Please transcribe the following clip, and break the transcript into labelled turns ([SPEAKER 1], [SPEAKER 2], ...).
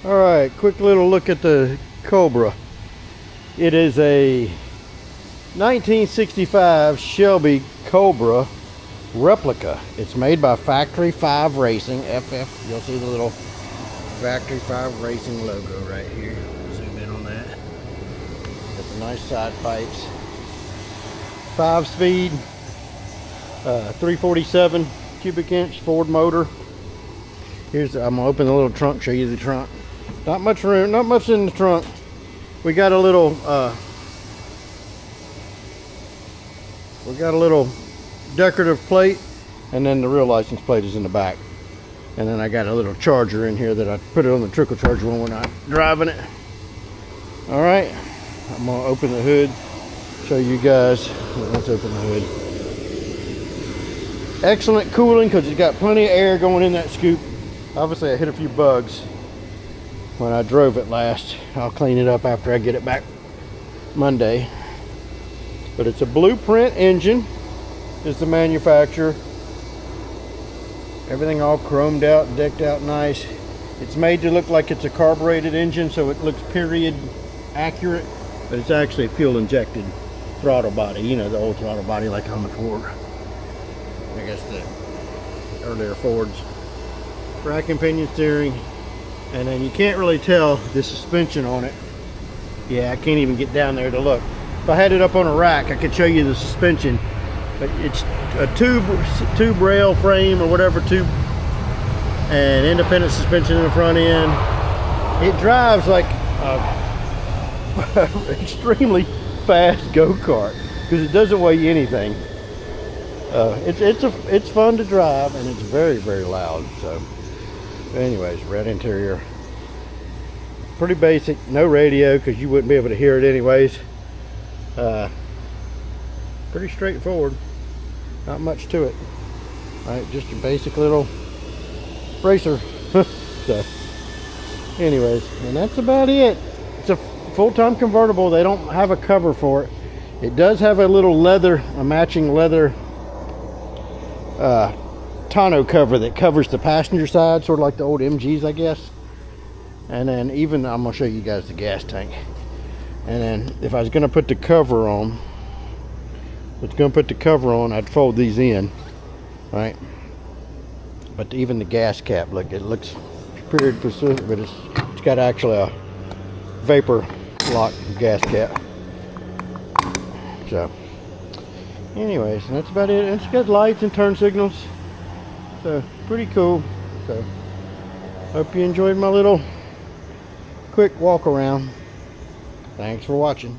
[SPEAKER 1] Alright, quick little look at the Cobra. It is a 1965 Shelby Cobra replica. It's made by Factory 5 Racing, FF. You'll see the little Factory 5 Racing logo right here. Zoom in on that. Got the nice side pipes. 5-speed, 347 cubic inch Ford motor. I'm gonna open the little trunk, show you the trunk. Not much room, not much in the trunk. We got a little decorative plate, and then the real license plate is in the back. And then I got a little charger in here that I put it on the trickle charger when we're not driving it. All right, I'm gonna open the hood, show you guys. Let's open the hood. Excellent cooling because it's got plenty of air going in that scoop. Obviously I hit a few bugs when I drove it last. I'll clean it up after I get it back Monday. But it's a Blueprint engine, is the manufacturer. Everything all chromed out, decked out nice. It's made to look like it's a carbureted engine, so it looks period accurate, but it's actually a fuel injected throttle body. You know, the old throttle body like on the Ford. I guess the earlier Fords. Rack and pinion steering. And then you can't really tell the suspension on it. Yeah, I can't even get down there to look. If I had it up on a rack, I could show you the suspension. But it's a tube rail frame or whatever, tube, and independent suspension in the front end. It drives like a extremely fast go-kart because it doesn't weigh anything. It's fun to drive, and it's very, very loud. So anyways, red interior, pretty basic, no radio because you wouldn't be able to hear it anyways. Pretty straightforward, not much to it. All right, just your basic little racer. So anyways, and that's about it. It's a full-time convertible. They don't have a cover for it. It does have a little leather, a matching leather tonneau cover that covers the passenger side, sort of like the old MGs, I guess. And then even, I'm gonna show you guys the gas tank. And then if I was gonna put the cover on, I'd fold these in, right? But even the gas cap, look, it looks period specific, but it's got actually a vapor lock gas cap. So anyways, and that's about it. It's got lights and turn signals, so pretty cool. So hope you enjoyed my little quick walk around. Thanks for watching.